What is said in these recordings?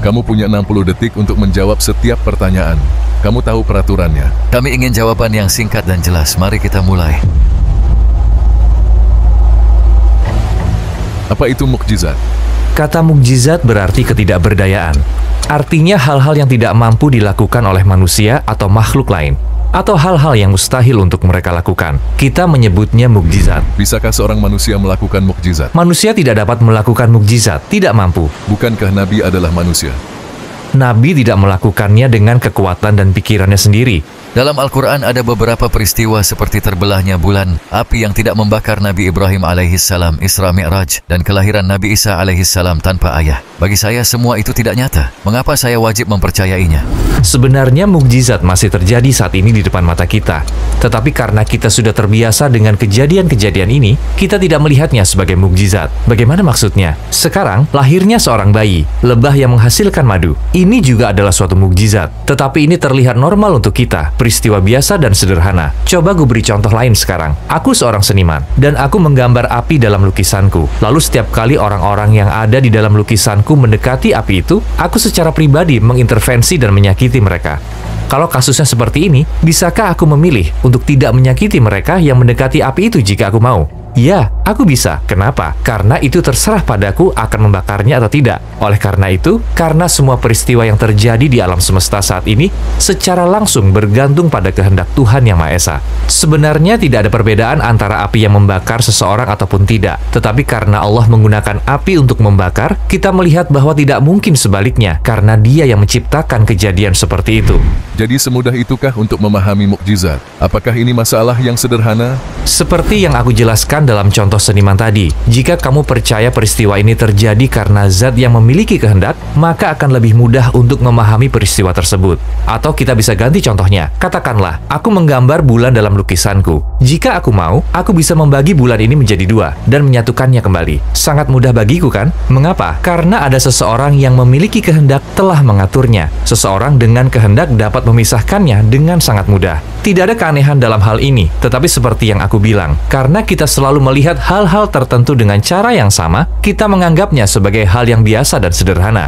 Kamu punya 60 detik untuk menjawab setiap pertanyaan. Kamu tahu peraturannya. Kami ingin jawaban yang singkat dan jelas. Mari kita mulai. Apa itu mukjizat? Kata mukjizat berarti ketidakberdayaan. Artinya hal-hal yang tidak mampu dilakukan oleh manusia atau makhluk lain, atau hal-hal yang mustahil untuk mereka lakukan. Kita menyebutnya mukjizat. Bisakah seorang manusia melakukan mukjizat? Manusia tidak dapat melakukan mukjizat, tidak mampu. Bukankah Nabi adalah manusia? Nabi tidak melakukannya dengan kekuatan dan pikirannya sendiri. Dalam Al-Quran ada beberapa peristiwa seperti terbelahnya bulan, api yang tidak membakar Nabi Ibrahim alaihissalam, Isra Mi'raj, dan kelahiran Nabi Isa alaihissalam tanpa ayah. Bagi saya semua itu tidak nyata. Mengapa saya wajib mempercayainya? Sebenarnya mukjizat masih terjadi saat ini di depan mata kita. Tetapi karena kita sudah terbiasa dengan kejadian-kejadian ini, kita tidak melihatnya sebagai mukjizat. Bagaimana maksudnya? Sekarang, lahirnya seorang bayi, lebah yang menghasilkan madu. Ini juga adalah suatu mukjizat. Tetapi ini terlihat normal untuk kita. Peristiwa biasa dan sederhana. Coba gue beri contoh lain sekarang. Aku seorang seniman, dan aku menggambar api dalam lukisanku. Lalu setiap kali orang-orang yang ada di dalam lukisanku mendekati api itu, aku secara pribadi mengintervensi dan menyakiti mereka. Kalau kasusnya seperti ini, bisakah aku memilih untuk tidak menyakiti mereka yang mendekati api itu jika aku mau? Ya, aku bisa. Kenapa? Karena itu terserah padaku akan membakarnya atau tidak. Oleh karena itu, karena semua peristiwa yang terjadi di alam semesta saat ini secara langsung bergantung pada kehendak Tuhan Yang Maha Esa. Sebenarnya tidak ada perbedaan antara api yang membakar seseorang ataupun tidak. Tetapi karena Allah menggunakan api untuk membakar, kita melihat bahwa tidak mungkin sebaliknya, karena Dia yang menciptakan kejadian seperti itu. Jadi semudah itukah untuk memahami mukjizat? Apakah ini masalah yang sederhana? Seperti yang aku jelaskan dalam contoh seniman tadi, jika kamu percaya peristiwa ini terjadi karena zat yang memiliki kehendak, maka akan lebih mudah untuk memahami peristiwa tersebut. Atau kita bisa ganti contohnya. Katakanlah, aku menggambar bulan dalam lukisanku. Jika aku mau, aku bisa membagi bulan ini menjadi dua dan menyatukannya kembali. Sangat mudah bagiku kan? Mengapa? Karena ada seseorang yang memiliki kehendak telah mengaturnya. Seseorang dengan kehendak dapat memisahkannya dengan sangat mudah. Tidak ada keanehan dalam hal ini, tetapi seperti yang aku bilang, karena kita selalu melihat hal-hal tertentu dengan cara yang sama, kita menganggapnya sebagai hal yang biasa dan sederhana.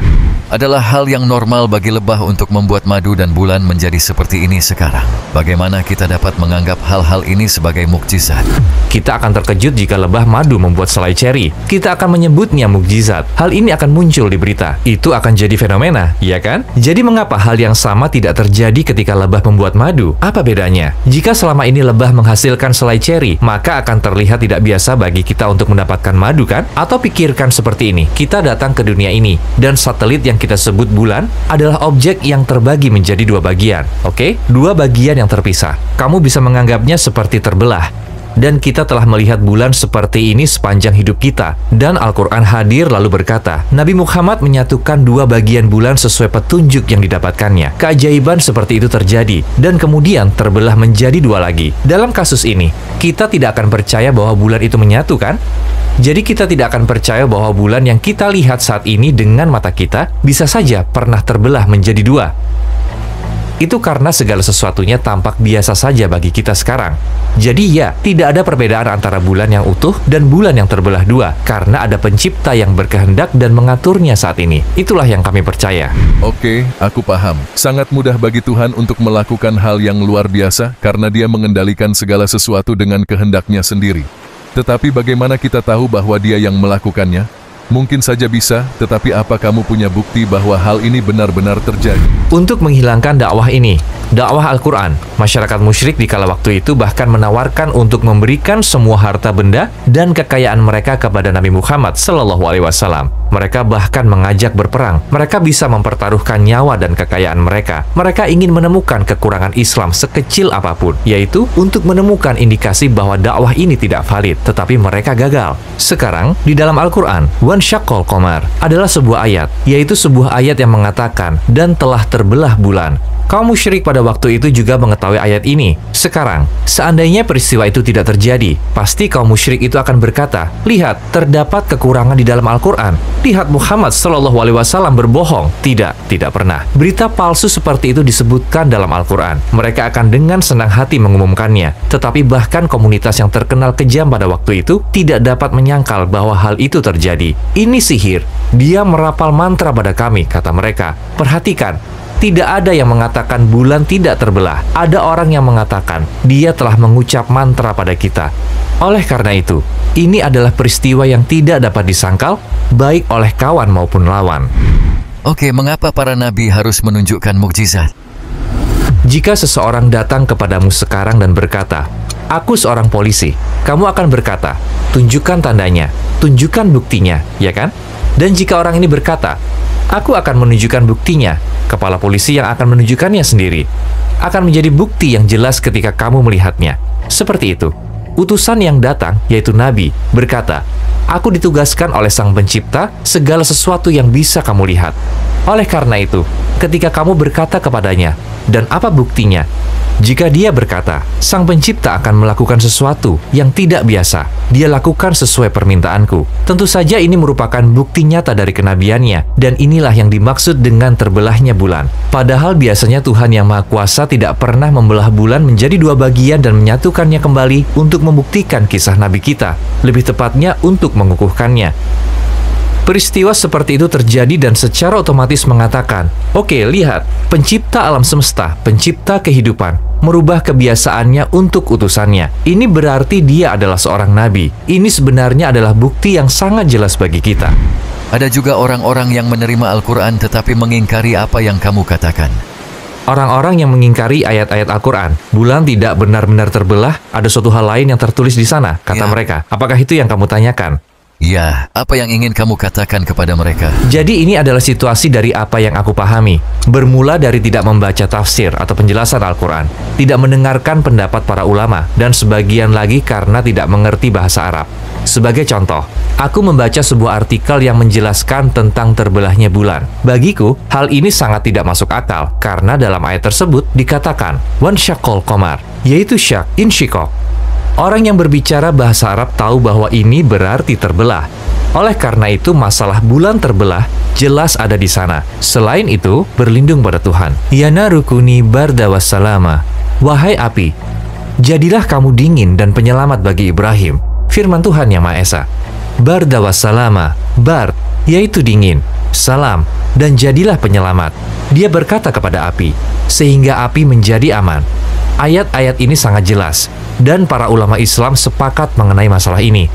Adalah hal yang normal bagi lebah untuk membuat madu dan bulan menjadi seperti ini sekarang. Bagaimana kita dapat menganggap hal-hal ini sebagai mukjizat? Kita akan terkejut jika lebah madu membuat selai ceri. Kita akan menyebutnya mukjizat. Hal ini akan muncul di berita. Itu akan jadi fenomena, ya kan? Jadi mengapa hal yang sama tidak terjadi ketika lebah membuat madu? Apa bedanya? Jika selama ini lebah menghasilkan selai ceri, maka akan terlihat tidak biasa bagi kita untuk mendapatkan madu, kan? Atau pikirkan seperti ini, kita datang ke dunia ini, dan satelit yang kita sebut bulan adalah objek yang terbagi menjadi dua bagian. Oke? Dua bagian yang terpisah. Kamu bisa menganggapnya seperti terbelah. Dan kita telah melihat bulan seperti ini sepanjang hidup kita. Dan Al-Quran hadir lalu berkata, Nabi Muhammad menyatukan dua bagian bulan sesuai petunjuk yang didapatkannya. Keajaiban seperti itu terjadi, dan kemudian terbelah menjadi dua lagi. Dalam kasus ini, kita tidak akan percaya bahwa bulan itu menyatu, kan? Jadi kita tidak akan percaya bahwa bulan yang kita lihat saat ini dengan mata kita bisa saja pernah terbelah menjadi dua. Itu karena segala sesuatunya tampak biasa saja bagi kita sekarang. Jadi ya, tidak ada perbedaan antara bulan yang utuh dan bulan yang terbelah dua, karena ada pencipta yang berkehendak dan mengaturnya saat ini. Itulah yang kami percaya. Oke, aku paham. Sangat mudah bagi Tuhan untuk melakukan hal yang luar biasa karena Dia mengendalikan segala sesuatu dengan kehendaknya sendiri. Tetapi bagaimana kita tahu bahwa Dia yang melakukannya? Mungkin saja bisa, tetapi apa kamu punya bukti bahwa hal ini benar-benar terjadi? Untuk menghilangkan dakwah ini, dakwah Al-Quran, masyarakat musyrik di kala waktu itu bahkan menawarkan untuk memberikan semua harta benda dan kekayaan mereka kepada Nabi Muhammad SAW. Mereka bahkan mengajak berperang. Mereka bisa mempertaruhkan nyawa dan kekayaan mereka. Mereka ingin menemukan kekurangan Islam sekecil apapun, yaitu untuk menemukan indikasi bahwa dakwah ini tidak valid, tetapi mereka gagal. Sekarang, di dalam Al-Quran, Wansyaqqal qamar adalah sebuah ayat, yaitu sebuah ayat yang mengatakan, dan telah terbelah bulan. Kaum musyrik pada waktu itu juga mengetahui ayat ini. Sekarang, seandainya peristiwa itu tidak terjadi, pasti kaum musyrik itu akan berkata, lihat, terdapat kekurangan di dalam Al-Quran. Lihat Muhammad SAW berbohong. Tidak pernah. Berita palsu seperti itu disebutkan dalam Al-Quran. Mereka akan dengan senang hati mengumumkannya. Tetapi bahkan komunitas yang terkenal kejam pada waktu itu tidak dapat menyangkal bahwa hal itu terjadi. Ini sihir. Dia merapal mantra pada kami, kata mereka. Perhatikan. Tidak ada yang mengatakan bulan tidak terbelah. Ada orang yang mengatakan dia telah mengucap mantra pada kita. Oleh karena itu, ini adalah peristiwa yang tidak dapat disangkal, baik oleh kawan maupun lawan. Oke, mengapa para nabi harus menunjukkan mukjizat? Jika seseorang datang kepadamu sekarang dan berkata, aku seorang polisi, kamu akan berkata, tunjukkan tandanya, tunjukkan buktinya, ya kan? Dan jika orang ini berkata, aku akan menunjukkan buktinya, kepala polisi yang akan menunjukkannya sendiri. Akan menjadi bukti yang jelas ketika kamu melihatnya. Seperti itu. Utusan yang datang, yaitu Nabi, berkata, aku ditugaskan oleh Sang Pencipta segala sesuatu yang bisa kamu lihat. Oleh karena itu, ketika kamu berkata kepadanya, dan apa buktinya? Jika dia berkata, Sang Pencipta akan melakukan sesuatu yang tidak biasa, dia lakukan sesuai permintaanku. Tentu saja ini merupakan bukti nyata dari kenabiannya, dan inilah yang dimaksud dengan terbelahnya bulan. Padahal biasanya Tuhan Yang Maha Kuasa tidak pernah membelah bulan menjadi dua bagian dan menyatukannya kembali untuk membuktikan kisah Nabi kita, lebih tepatnya untuk mengukuhkannya. Peristiwa seperti itu terjadi dan secara otomatis mengatakan, oke, lihat, pencipta alam semesta, pencipta kehidupan, merubah kebiasaannya untuk utusannya. Ini berarti dia adalah seorang nabi. Ini sebenarnya adalah bukti yang sangat jelas bagi kita. Ada juga orang-orang yang menerima Al-Quran tetapi mengingkari apa yang kamu katakan. Orang-orang yang mengingkari ayat-ayat Al-Quran, bulan tidak benar-benar terbelah, ada suatu hal lain yang tertulis di sana, kata mereka. Apakah itu yang kamu tanyakan? Ya, apa yang ingin kamu katakan kepada mereka? Jadi ini adalah situasi dari apa yang aku pahami. Bermula dari tidak membaca tafsir atau penjelasan Al-Quran, tidak mendengarkan pendapat para ulama, dan sebagian lagi karena tidak mengerti bahasa Arab. Sebagai contoh, aku membaca sebuah artikel yang menjelaskan tentang terbelahnya bulan. Bagiku, hal ini sangat tidak masuk akal, karena dalam ayat tersebut dikatakan, wan syakol komar, yaitu syak, insyikok. Orang yang berbicara bahasa Arab tahu bahwa ini berarti terbelah. Oleh karena itu, masalah bulan terbelah jelas ada di sana. Selain itu, berlindung pada Tuhan. Yana rukuni barda wassalama. Wahai api, jadilah kamu dingin dan penyelamat bagi Ibrahim. Firman Tuhan Yang Maha Esa. Barda wassalama, bar, yaitu dingin, salam, dan jadilah penyelamat. Dia berkata kepada api, sehingga api menjadi aman. Ayat-ayat ini sangat jelas, dan para ulama Islam sepakat mengenai masalah ini.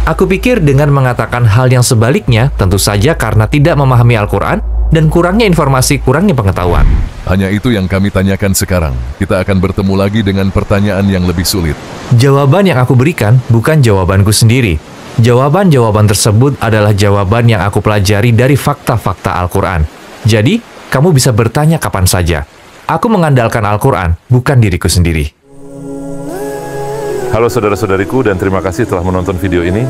Aku pikir dengan mengatakan hal yang sebaliknya, tentu saja karena tidak memahami Al-Quran, dan kurangnya informasi, kurangnya pengetahuan. Hanya itu yang kami tanyakan sekarang. Kita akan bertemu lagi dengan pertanyaan yang lebih sulit. Jawaban yang aku berikan bukan jawabanku sendiri. Jawaban-jawaban tersebut adalah jawaban yang aku pelajari dari fakta-fakta Al-Quran. Jadi, kamu bisa bertanya kapan saja. Aku mengandalkan Al-Quran, bukan diriku sendiri. Halo saudara-saudariku dan terima kasih telah menonton video ini.